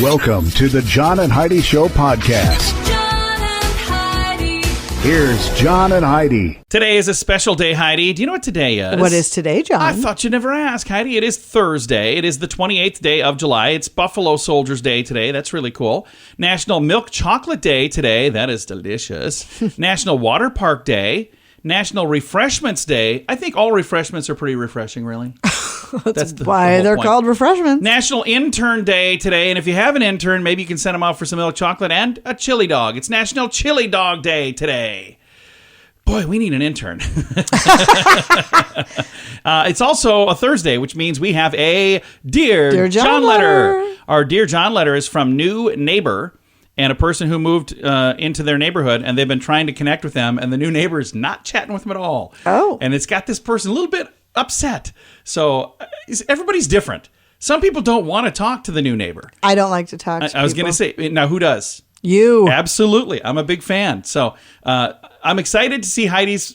Welcome to the John and Heidi Show podcast. John and Heidi. Here's John and Heidi. Today is a special day, Heidi. Do you know what today is? What is today, John? I thought you'd never ask, Heidi. It is Thursday. It is the 28th day of July. It's Buffalo Soldiers Day today. That's really cool. National Milk Chocolate Day today. That is delicious. National Water Park Day. National Refreshments Day. I think all refreshments are pretty refreshing, really. That's why they're called refreshments. National Intern Day today, and if you have an intern, maybe you can send them out for some milk chocolate and a chili dog. It's National Chili Dog Day today. Boy, we need an intern. It's also a Thursday, which means we have a Dear John letter. Our Dear John letter is from new neighbor and a person who moved into their neighborhood, and they've been trying to connect with them, and the new neighbor is not chatting with them at all. Oh. And it's got this person a little bit upset. So everybody's different. Some people don't want to talk to the new neighbor. I don't like to talk to people. I was going to say, now who does? You. Absolutely. I'm a big fan. So I'm excited to see Heidi's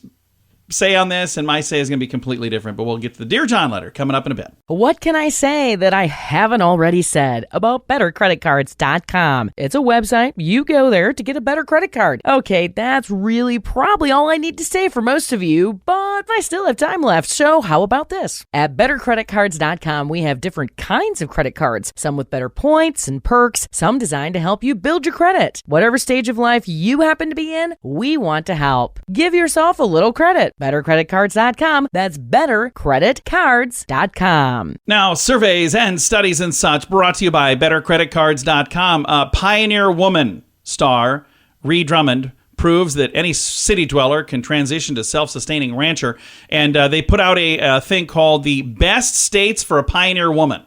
say on this, and my say is going to be completely different, but we'll get to the Dear John letter coming up in a bit. What can I say that I haven't already said about bettercreditcards.com? It's a website. You go there to get a better credit card. Okay, that's really probably all I need to say for most of you, but I still have time left, so how about this? At bettercreditcards.com, we have different kinds of credit cards, some with better points and perks, some designed to help you build your credit. Whatever stage of life you happen to be in, we want to help. Give yourself a little credit. BetterCreditCards.com. That's BetterCreditCards.com. Now, surveys and studies and such brought to you by BetterCreditCards.com. Pioneer Woman star Ree Drummond proves that any city dweller can transition to self-sustaining rancher. And they put out a thing called the Best States for a Pioneer Woman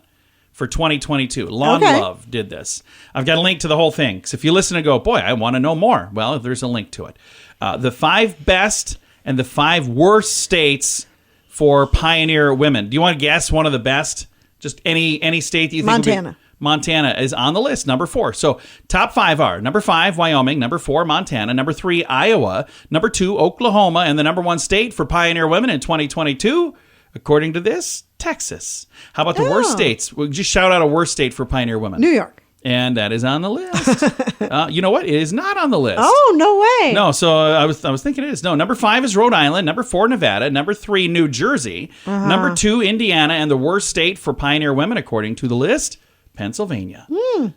for 2022. Long Love did this. I've got a link to the whole thing. So if you listen and go, boy, I want to know more. Well, there's a link to it. The 5 best and the 5 worst states for pioneer women. Do you want to guess one of the best? Just any state that you think Montana. Montana is on the list, number 4. So top 5 are number 5, Wyoming, number 4, Montana, number 3, Iowa, number 2, Oklahoma, and the number 1 state for pioneer women in 2022, according to this, Texas. How about the worst states? We'll just shout out a worst state for pioneer women. New York. And that is on the list. You know what? It is not on the list. Oh, no way. No, so I was thinking it is. No, number 5 is Rhode Island. Number 4, Nevada. Number 3, New Jersey. Number 2, Indiana. And the worst state for pioneer women, according to the list, Pennsylvania.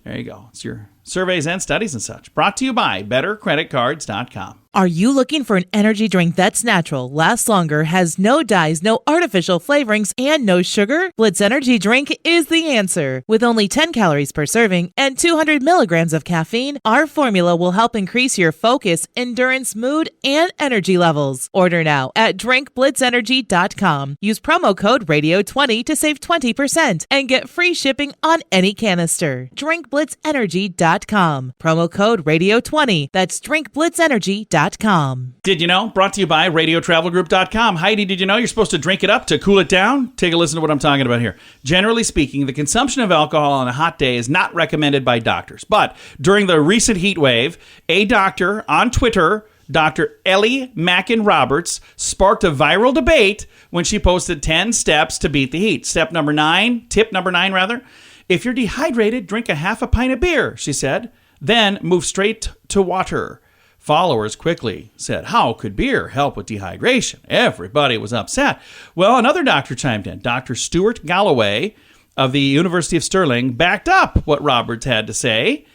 There you go. It's your surveys and studies and such. Brought to you by BetterCreditCards.com. Are you looking for an energy drink that's natural, lasts longer, has no dyes, no artificial flavorings, and no sugar? Blitz Energy Drink is the answer. With only 10 calories per serving and 200 milligrams of caffeine, our formula will help increase your focus, endurance, mood, and energy levels. Order now at drinkblitzenergy.com. Use promo code RADIO20 to save 20% and get free shipping on any canister. drinkblitzenergy.com. Promo code RADIO20. That's drinkblitzenergy.com. Did you know? Brought to you by RadioTravelGroup.com. Heidi, did you know you're supposed to drink it up to cool it down? Take a listen to what I'm talking about here. Generally speaking, the consumption of alcohol on a hot day is not recommended by doctors. But during the recent heat wave, a doctor on Twitter, Dr. Ellie Mackin Roberts, sparked a viral debate when she posted 10 steps to beat the heat. Tip number 9, if you're dehydrated, drink a half a pint of beer, she said. Then move straight to water. Followers quickly said, how could beer help with dehydration? Everybody was upset. Well, another doctor chimed in. Dr. Stuart Galloway of the University of Stirling backed up what Roberts had to say.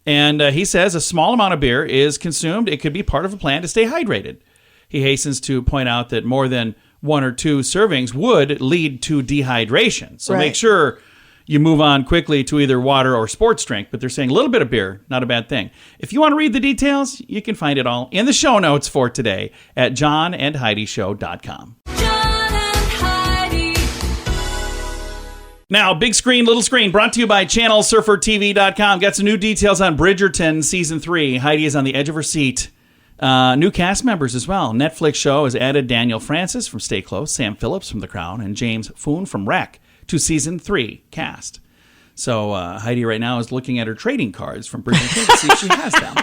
And he says a small amount of beer is consumed. It could be part of a plan to stay hydrated. He hastens to point out that more than 1 or 2 servings would lead to dehydration. So make sure you move on quickly to either water or sports drink, but they're saying a little bit of beer, not a bad thing. If you want to read the details, you can find it all in the show notes for today at johnandheidishow.com. John and Heidi. Now, big screen, little screen, brought to you by channelsurfertv.com. Got some new details on Bridgerton Season 3. Heidi is on the edge of her seat. New cast members as well. Netflix show has added Daniel Francis from Stay Close, Sam Phillips from The Crown, and James Foon from Wreck to Season 3 cast. So Heidi right now is looking at her trading cards from Bridgerton to see if she has them.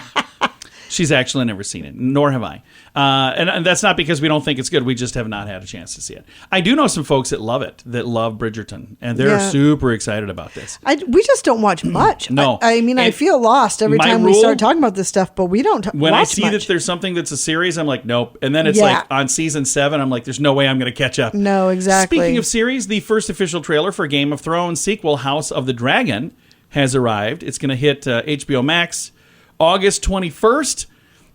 She's actually never seen it, nor have I. And that's not because we don't think it's good. We just have not had a chance to see it. I do know some folks that love it, that love Bridgerton, and they're super excited about this. We just don't watch much. No. I mean, I feel lost every time we start talking about this stuff, but we don't When watch I see much. that there's something that's a series, I'm like, nope. And then it's like on season 7, I'm like, there's no way I'm going to catch up. No, exactly. Speaking of series, the first official trailer for Game of Thrones sequel, House of the Dragon, has arrived. It's going to hit HBO Max August 21st.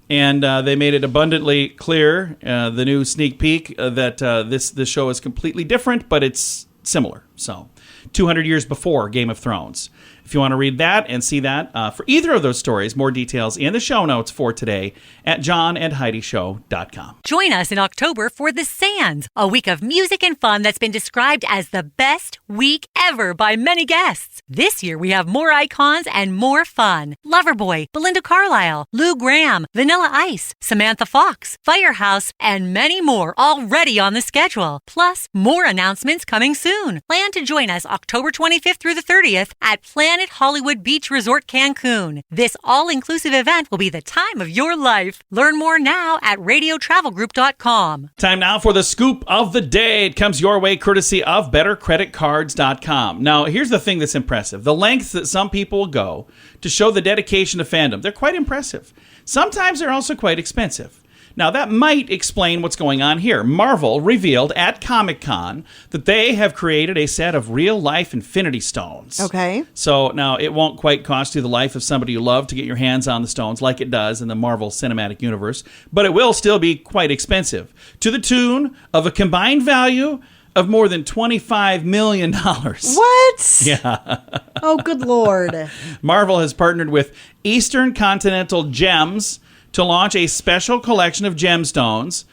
And they made it abundantly clear, the new sneak peek, that this show is completely different, but it's similar. So, 200 years before Game of Thrones. If you want to read that and see that for either of those stories, more details in the show notes for today at johnandheidishow.com. Join us in October for The Sands, a week of music and fun that's been described as the best week ever by many guests. This year we have more icons and more fun. Loverboy, Belinda Carlisle, Lou Gramm, Vanilla Ice, Samantha Fox, Firehouse, and many more already on the schedule. Plus, more announcements coming soon. Plan to join us October 25th through the 30th at Planet Hollywood Beach Resort Cancun. This all-inclusive event will be the time of your life. Learn more now at radiotravelgroup.com. Time now for the scoop of the day. It comes your way courtesy of bettercreditcards.com. Now, here's the thing that's impressive. The lengths that some people go to show the dedication to fandom, they're quite impressive. Sometimes they're also quite expensive. Now, that might explain what's going on here. Marvel revealed at Comic-Con that they have created a set of real-life Infinity Stones. Okay. So, now, it won't quite cost you the life of somebody you love to get your hands on the stones like it does in the Marvel Cinematic Universe, but it will still be quite expensive, to the tune of a combined value of more than $25 million. What? Yeah. Oh, good Lord. Marvel has partnered with Eastern Continental Gems to launch a special collection of gemstones,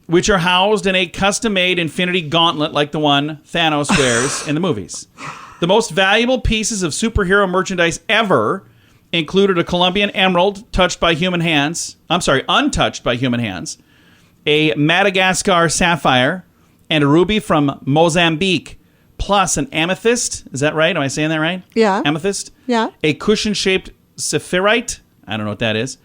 which are housed in a custom-made infinity gauntlet like the one Thanos wears in the movies. The most valuable pieces of superhero merchandise ever included a Colombian emerald untouched by human hands, a Madagascar sapphire, and a ruby from Mozambique, plus an amethyst. Is that right? Am I saying that right? Yeah. Amethyst? Yeah. A cushion-shaped saphirite. I don't know what that is.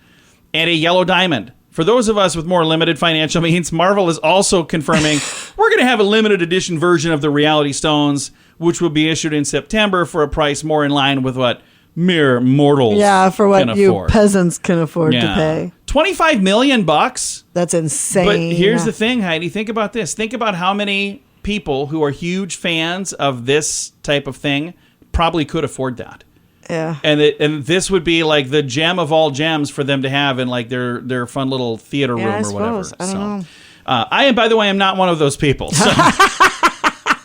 And a yellow diamond. For those of us with more limited financial means, Marvel is also confirming we're going to have a limited edition version of the Reality Stones, which will be issued in September for a price more in line with what mere mortals for what can you afford. peasants can afford to pay. $25 million. That's insane. But here's the thing, Heidi. Think about this. Think about how many people who are huge fans of this type of thing probably could afford that. Yeah. And this would be like the gem of all gems for them to have in like their fun little theater room or whatever. I don't know. I, by the way, am not one of those people. So.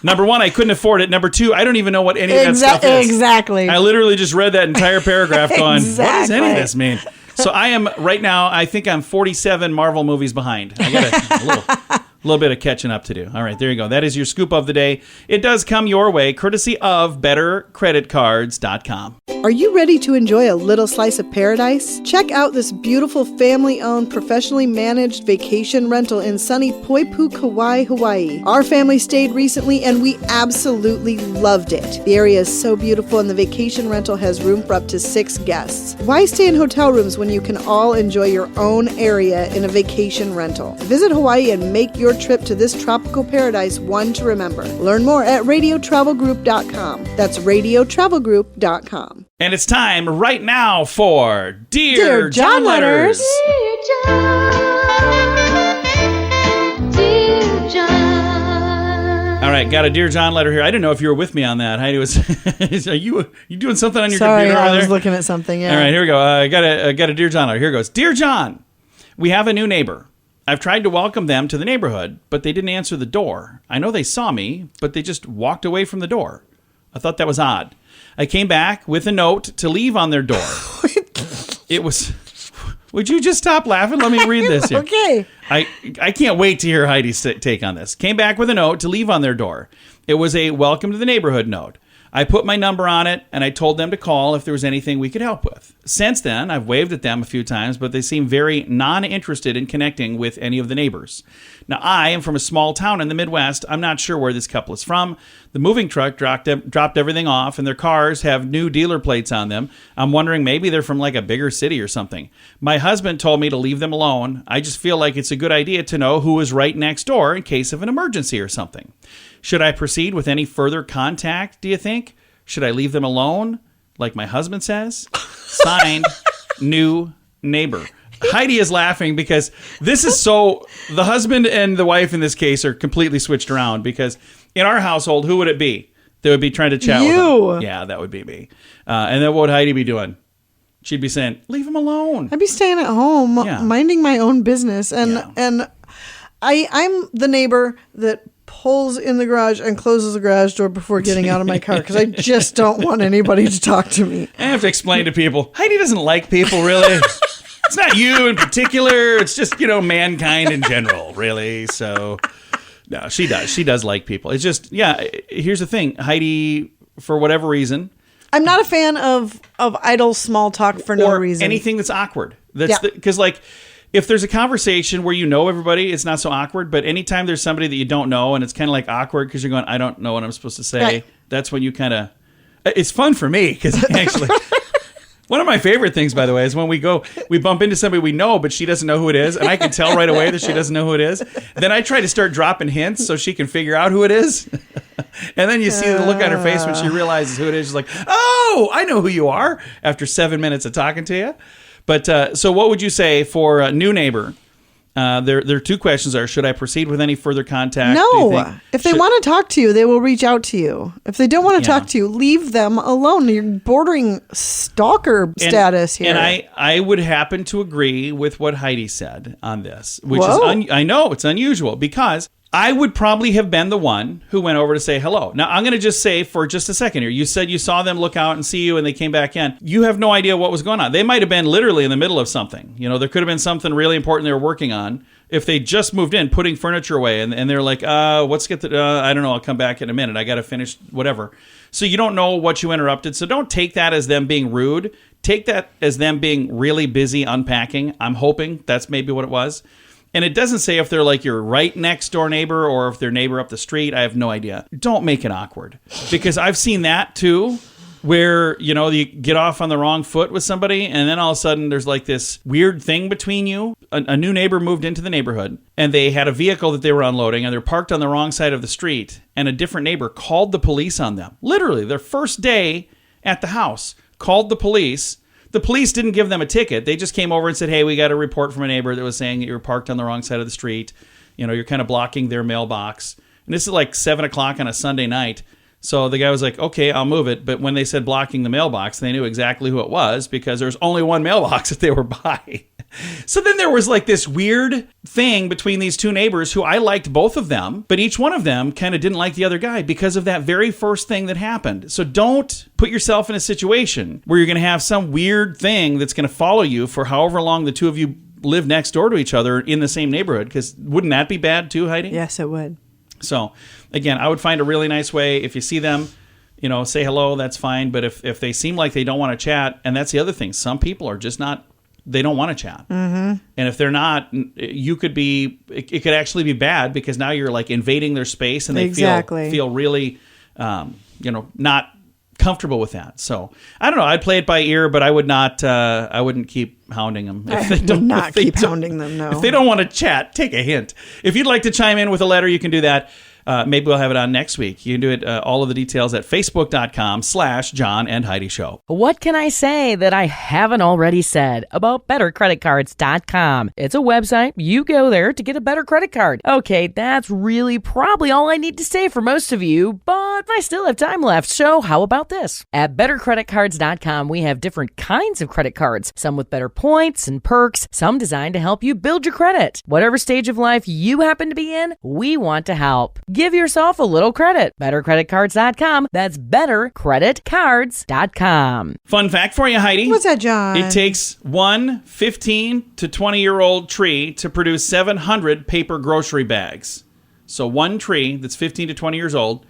Number one, I couldn't afford it. Number two, I don't even know what any of that stuff is. Exactly. I literally just read that entire paragraph going, Exactly. what does any of this mean? So I am, right now, I think I'm 47 Marvel movies behind. I got a little bit of catching up to do. All right, there you go. That is your scoop of the day. It does come your way, courtesy of bettercreditcards.com. Are you ready to enjoy a little slice of paradise? Check out this beautiful family-owned, professionally managed vacation rental in sunny Poipu, Kauai, Hawaii. Our family stayed recently and we absolutely loved it. The area is so beautiful and the vacation rental has room for up to 6 guests. Why stay in hotel rooms when you can all enjoy your own area in a vacation rental? Visit Hawaii and make your trip to this tropical paradise one to remember. Learn more at radiotravelgroup.com. That's radiotravelgroup.com. And it's time right now for Dear John Letters. Dear John, dear John. All right, got a Dear John letter here. I didn't know if you were with me on that. Heidi was. Are you doing something on your Sorry, computer over I was there? looking at something. Yeah. All right, here we go. I got a Dear John letter. Here goes. Dear John, we have a new neighbor. I've tried to welcome them to the neighborhood, but they didn't answer the door. I know they saw me, but they just walked away from the door. I thought that was odd. I came back with a note to leave on their door. It was... Would you just stop laughing? Let me read this here. Okay. I can't wait to hear Heidi's take on this. Came back with a note to leave on their door. It was a welcome to the neighborhood note. I put my number on it, and I told them to call if there was anything we could help with. Since then, I've waved at them a few times, but they seem very non-interested in connecting with any of the neighbors. Now, I am from a small town in the Midwest. I'm not sure where this couple is from. The moving truck dropped everything off, and their cars have new dealer plates on them. I'm wondering maybe they're from like a bigger city or something. My husband told me to leave them alone. I just feel like it's a good idea to know who is right next door in case of an emergency or something. Should I proceed with any further contact, do you think? Should I leave them alone, like my husband says? Signed, new neighbor. Heidi is laughing because this is so... The husband and the wife in this case are completely switched around because in our household, who would it be that would be trying to chat with them? Yeah, that would be me. And then what would Heidi be doing? She'd be saying, leave him alone. I'd be staying at home, minding my own business. And I'm the neighbor that pulls in the garage and closes the garage door before getting out of my car because I just don't want anybody to talk to me. I have to explain to people, Heidi doesn't like people, really. It's not you in particular. It's just, mankind in general, really. So, no, she does. She does like people. It's just, here's the thing. Heidi, for whatever reason. I'm not a fan of idle small talk for no reason. Anything that's awkward. Because, if there's a conversation where you know everybody, it's not so awkward. But anytime there's somebody that you don't know and it's kind of like awkward because you're going, I don't know what I'm supposed to say. Right. That's when you kind of... It's fun for me because actually... One of my favorite things, by the way, is when we bump into somebody we know, but she doesn't know who it is, and I can tell right away that she doesn't know who it is. Then I try to start dropping hints so she can figure out who it is. And then you see the look on her face when she realizes who it is. She's like, oh, I know who you are, after 7 minutes of talking to you. But so what would you say for a new neighbor? There are two questions are, should I proceed with any further contact? No. If they want to talk to you, they will reach out to you. If they don't want to talk to you, leave them alone. You're bordering stalker status here. And I would happen to agree with what Heidi said on this, which is, I know it's unusual because I would probably have been the one who went over to say hello. Now, I'm going to just say for just a second here, you said you saw them look out and see you and they came back in. You have no idea what was going on. They might have been literally in the middle of something. There could have been something really important they were working on. If they just moved in, putting furniture away, and they're like, I don't know, I'll come back in a minute. I got to finish whatever. So you don't know what you interrupted. So don't take that as them being rude. Take that as them being really busy unpacking. I'm hoping that's maybe what it was. And it doesn't say if they're like your right next door neighbor or if they're neighbor up the street. I have no idea. Don't make it awkward because I've seen that too, where, you get off on the wrong foot with somebody and then all of a sudden there's like this weird thing between you. A new neighbor moved into the neighborhood and they had a vehicle that they were unloading and they're parked on the wrong side of the street and a different neighbor called the police on them. Literally, their first day at the house, called the police. The police didn't give them a ticket. They just came over and said, hey, we got a report from a neighbor that was saying that you were parked on the wrong side of the street. You're kind of blocking their mailbox. And this is like 7 o'clock on a Sunday night. So the guy was like, okay, I'll move it. But when they said blocking the mailbox, they knew exactly who it was because there's only one mailbox that they were by. So then there was like this weird thing between these two neighbors who I liked both of them, but each one of them kind of didn't like the other guy because of that very first thing that happened. So don't put yourself in a situation where you're going to have some weird thing that's going to follow you for however long the two of you live next door to each other in the same neighborhood, because wouldn't that be bad too, Heidi? Yes, it would. So again, I would find a really nice way. If you see them, say hello, that's fine. But if they seem like they don't want to chat, and that's the other thing, some people are just not, they don't want to chat. Mm-hmm. And if they're not, it could actually be bad because now you're like invading their space and they feel really, not comfortable with that. So I don't know. I'd play it by ear, but I would not, I wouldn't keep hounding them. I would not keep hounding them, no. If they don't want to chat, take a hint. If you'd like to chime in with a letter, you can do that. Maybe we'll have it on next week. You can do it, all of the details at facebook.com/John and Heidi Show. What can I say that I haven't already said about bettercreditcards.com? It's a website. You go there to get a better credit card. Okay, that's really probably all I need to say for most of you, but I still have time left, so how about this? At bettercreditcards.com, we have different kinds of credit cards, some with better points and perks, some designed to help you build your credit. Whatever stage of life you happen to be in, we want to help. Give yourself a little credit. BetterCreditCards.com. That's BetterCreditCards.com. Fun fact for you, Heidi. What's that, John? It takes one 15 to 20-year-old tree to produce 700 paper grocery bags. So one tree that's 15 to 20 years old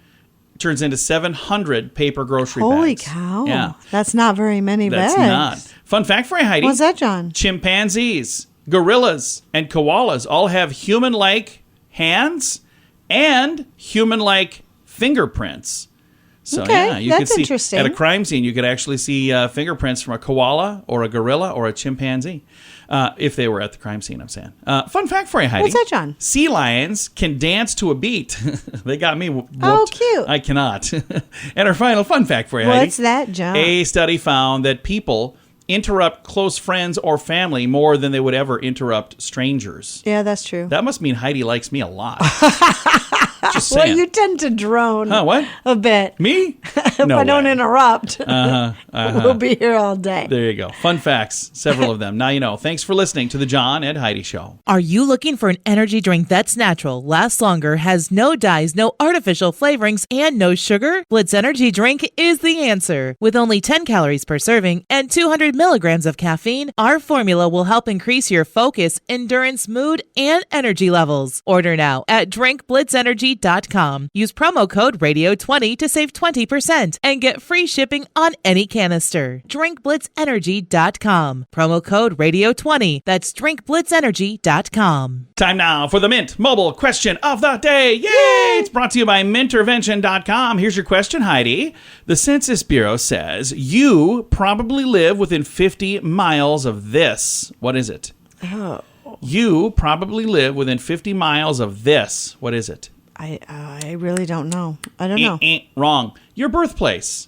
turns into 700 paper grocery bags. Holy cow. Yeah. That's not very many bags. That's not. Fun fact for you, Heidi. What's that, John? Chimpanzees, gorillas, and koalas all have human-like hands and human-like fingerprints. So Okay, yeah, you that's could see interesting. at a crime scene. You could actually see fingerprints from a koala or a gorilla or a chimpanzee if they were at the crime scene. I'm saying. Fun fact for you, Heidi. What's that, John? Sea lions can dance to a beat. They got me whooped. Oh, cute. I cannot. And our final fun fact for you, Heidi. What's that, John? A study found that people interrupt close friends or family more than they would ever interrupt strangers. Yeah, that's true. That must mean Heidi likes me a lot. Just Well, saying. you tend to drone Huh, what? a bit. Me? If No I don't way. interrupt, we'll be here all day. There you go. Fun facts, several of them. Now you know. Thanks for listening to the John and Heidi Show. Are you looking for an energy drink that's natural, lasts longer, has no dyes, no artificial flavorings, and no sugar? Blitz Energy Drink is the answer. With only 10 calories per serving and 200 milligrams of caffeine, our formula will help increase your focus, endurance, mood, and energy levels. Order now at drinkblitzenergy.com. Use promo code RADIO20 to save 20% and get free shipping on any canister. drinkblitzenergy.com. Promo code RADIO20. That's drinkblitzenergy.com. Time now for the Mint Mobile Question of the Day. Yay! It's brought to you by mintervention.com. Here's your question, Heidi. The Census Bureau says you probably live within 50 miles of this. What is it? Oh. You probably live within 50 miles of this. What is it? I really don't know. I don't know. Wrong. Your birthplace.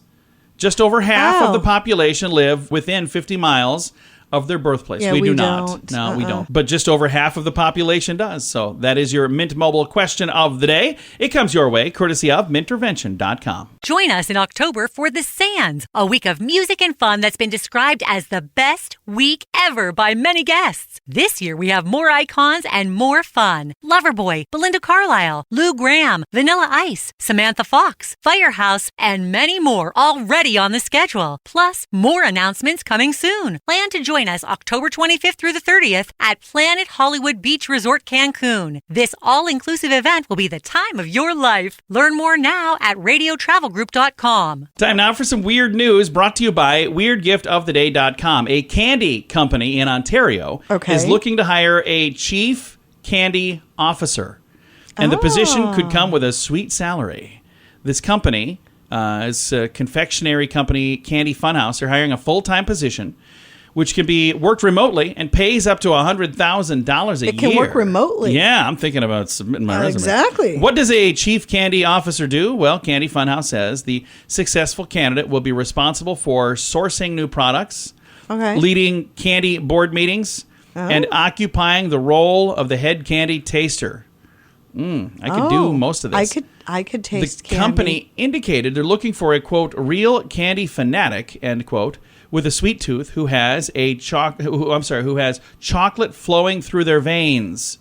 Just over half of Oh. the population live within 50 miles of their birthplace. Yeah, we we do not. don't. No, we don't. But just over half of the population does. So that is your Mint Mobile question of the day. It comes your way, courtesy of mintervention.com. Join us in October for The Sands, a week of music and fun that's been described as the best week ever by many guests. This year we have more icons and more fun. Loverboy, Belinda Carlisle, Lou Gramm, Vanilla Ice, Samantha Fox, Firehouse, and many more already on the schedule. Plus, more announcements coming soon. Plan to join us October 25th through the 30th at Planet Hollywood Beach Resort Cancun. This all-inclusive event will be the time of your life. Learn more now at radiotravelgroup.com. Time now for some weird news brought to you by weirdgiftoftheday.com. A candy company in Ontario is looking to hire a chief candy officer. And the position could come with a sweet salary. This company is a confectionery company, Candy Funhouse. They're hiring a full-time position, which can be worked remotely and pays up to $100,000 a year. It can work remotely. Yeah, I'm thinking about submitting my resume. Exactly. What does a chief candy officer do? Well, Candy Funhouse says the successful candidate will be responsible for sourcing new products, leading candy board meetings, and occupying the role of the head candy taster. I could do most of this. I could taste the candy. company indicated they're looking for a, quote, real candy fanatic, end quote, with a sweet tooth who has who has chocolate flowing through their veins.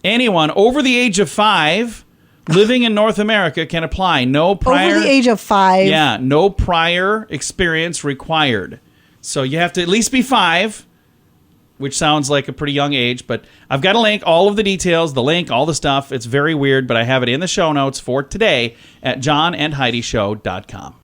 Anyone over the age of 5 living in North America can apply. No prior Over the age of 5. Yeah, no prior experience required. So you have to at least be 5, which sounds like a pretty young age, but I've got a link, all of the details, the link, all the stuff. It's very weird, but I have it in the show notes for today at johnandheidishow.com.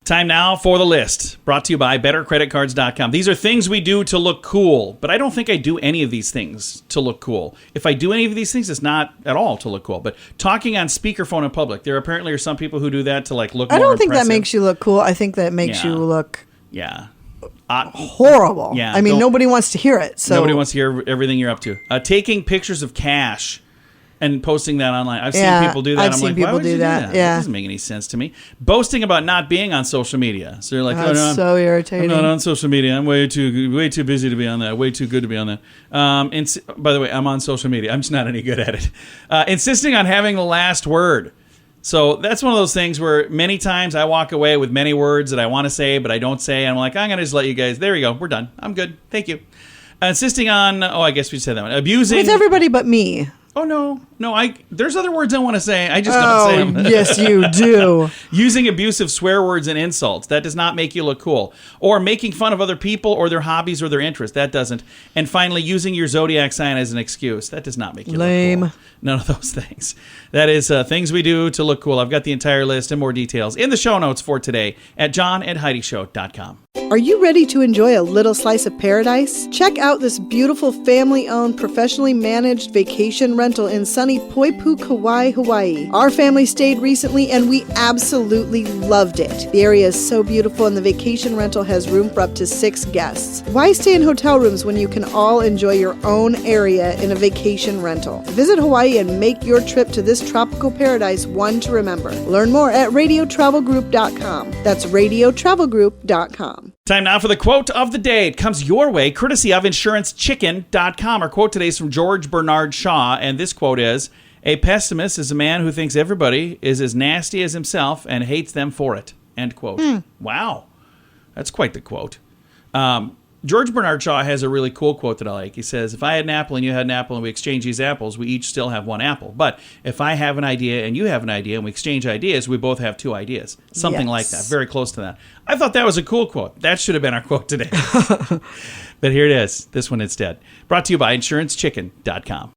Time now for the list, brought to you by bettercreditcards.com. These are things we do to look cool, but I don't think I do any of these things to look cool. If I do any of these things, it's not at all to look cool. But talking on speakerphone in public, there apparently are some people who do that to like look more I don't think impressive. that makes you look cool. I think that makes you look horrible. Yeah, I mean, nobody wants to hear it. So nobody wants to hear everything you're up to. Taking pictures of cash and posting that online. I've seen people do that. I've seen people do that. It doesn't make any sense to me. Boasting about not being on social media. So you're like, that's so irritating. I'm not on social media. I'm way too busy to be on that. Way too good to be on that. By the way, I'm on social media. I'm just not any good at it. Insisting on having the last word. So that's one of those things where many times I walk away with many words that I want to say, but I don't say. And I'm like, I'm going to just let you guys. There you go. We're done. I'm good. Thank you. Insisting on, I guess we said that one. Abusing. With everybody but me. Oh, no. There's other words I want to say. I just don't say them. Yes, you do. Using abusive swear words and insults. That does not make you look cool. Or making fun of other people or their hobbies or their interests. That doesn't. And finally, using your zodiac sign as an excuse. That does not make you Lame. look cool. None of those things. That is things we do to look cool. I've got the entire list and more details in the show notes for today at johnandheidishow.com. Are you ready to enjoy a little slice of paradise? Check out this beautiful family-owned, professionally managed vacation rental rental in sunny Poipu, Kauai, Hawaii. Our family stayed recently and we absolutely loved it. The area is so beautiful and the vacation rental has room for up to 6 guests. Why stay in hotel rooms when you can all enjoy your own area in a vacation rental? Visit Hawaii and make your trip to this tropical paradise one to remember. Learn more at radiotravelgroup.com. That's radiotravelgroup.com. Time now for the quote of the day. It comes your way courtesy of insurancechicken.com. Our quote today is from George Bernard Shaw, and this quote is, "A pessimist is a man who thinks everybody is as nasty as himself and hates them for it." End quote. Wow. That's quite the quote. George Bernard Shaw has a really cool quote that I like. He says, if I had an apple and you had an apple and we exchange these apples, we each still have one apple. But if I have an idea and you have an idea and we exchange ideas, we both have 2 ideas. Something like that. Very close to that. I thought that was a cool quote. That should have been our quote today. But here it is. This one instead. Brought to you by InsuranceChicken.com.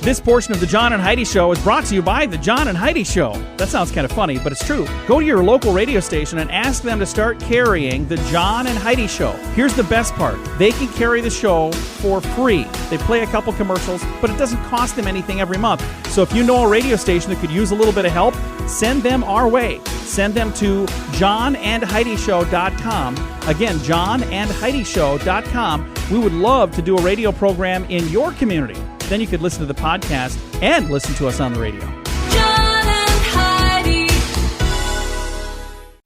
This portion of the John and Heidi Show is brought to you by the John and Heidi Show. That sounds kind of funny, but it's true. Go to your local radio station and ask them to start carrying the John and Heidi Show. Here's the best part. They can carry the show for free. They play a couple commercials, but it doesn't cost them anything every month. So if you know a radio station that could use a little bit of help, send them our way. Send them to johnandheidishow.com. Again, johnandheidishow.com. We would love to do a radio program in your community. Then you could listen to the podcast and listen to us on the radio. John and Heidi.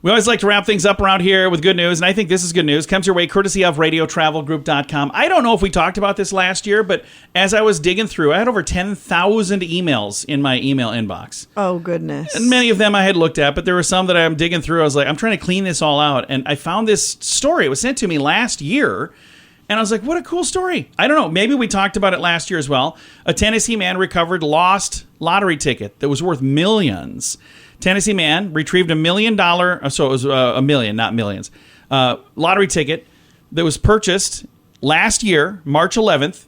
We always like to wrap things up around here with good news, and I think this is good news. Comes your way courtesy of radiotravelgroup.com. I don't know if we talked about this last year, but as I was digging through, I had over 10,000 emails in my email inbox. Oh, goodness. And many of them I had looked at, but there were some that I'm digging through. I was like, I'm trying to clean this all out, and I found this story. It was sent to me last year. And I was like, what a cool story. I don't know. Maybe we talked about it last year as well. A Tennessee man recovered lost lottery ticket that was worth millions. Tennessee man retrieved $1 million. So it was a million, not millions. Lottery ticket that was purchased last year, March 11th,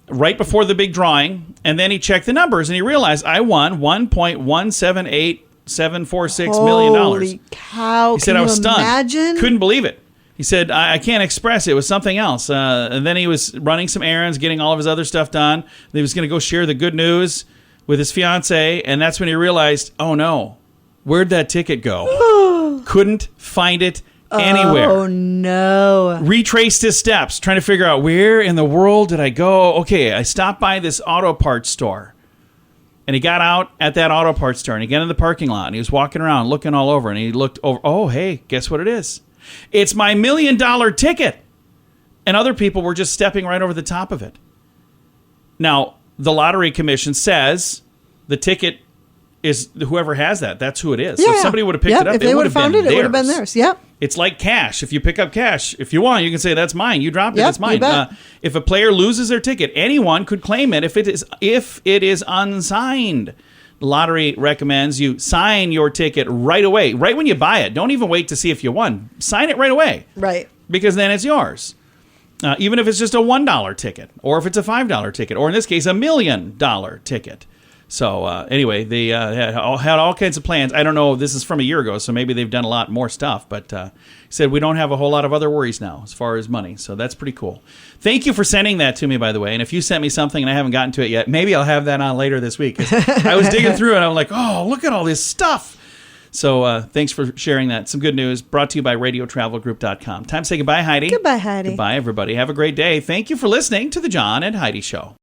right before the big drawing. And then he checked the numbers and he realized I won $1.178746 million. Holy cow. He said, I was stunned. Imagine? Couldn't believe it. He said, I can't express it. It was something else. And then he was running some errands, getting all of his other stuff done. He was going to go share the good news with his fiance. And that's when he realized, oh, no, where'd that ticket go? Couldn't find it anywhere. Oh, no. Retraced his steps, trying to figure out where in the world did I go? Okay, I stopped by this auto parts store. And he got out at that auto parts store and he got in the parking lot and he was walking around looking all over and he looked over. Oh, hey, guess what it is? It's my $1 million ticket. And other people were just stepping right over the top of it. Now, the lottery commission says the ticket is whoever has that. That's who it is. Yeah. So if somebody would have picked it up, if they would have found it, theirs. it would have been theirs. Yep. It's like cash. If you pick up cash, if you want, you can say, that's mine. You dropped it, Yep, it's mine. you bet. If a player loses their ticket, anyone could claim it if it is unsigned. The lottery recommends you sign your ticket right away, right when you buy it. Don't even wait to see if you won. Sign it right away. Right. Because then it's yours. Even if it's just a $1 ticket, or if it's a $5 ticket, or in this case, $1 million ticket. So anyway, they had all kinds of plans. I don't know. This is from a year ago, so maybe they've done a lot more stuff. But he said we don't have a whole lot of other worries now as far as money. So that's pretty cool. Thank you for sending that to me, by the way. And if you sent me something and I haven't gotten to it yet, maybe I'll have that on later this week. I was digging through it and I'm like, oh, look at all this stuff. So thanks for sharing that. Some good news brought to you by radiotravelgroup.com. Time to say goodbye, Heidi. Goodbye, Heidi. Goodbye, everybody. Have a great day. Thank you for listening to The John and Heidi Show.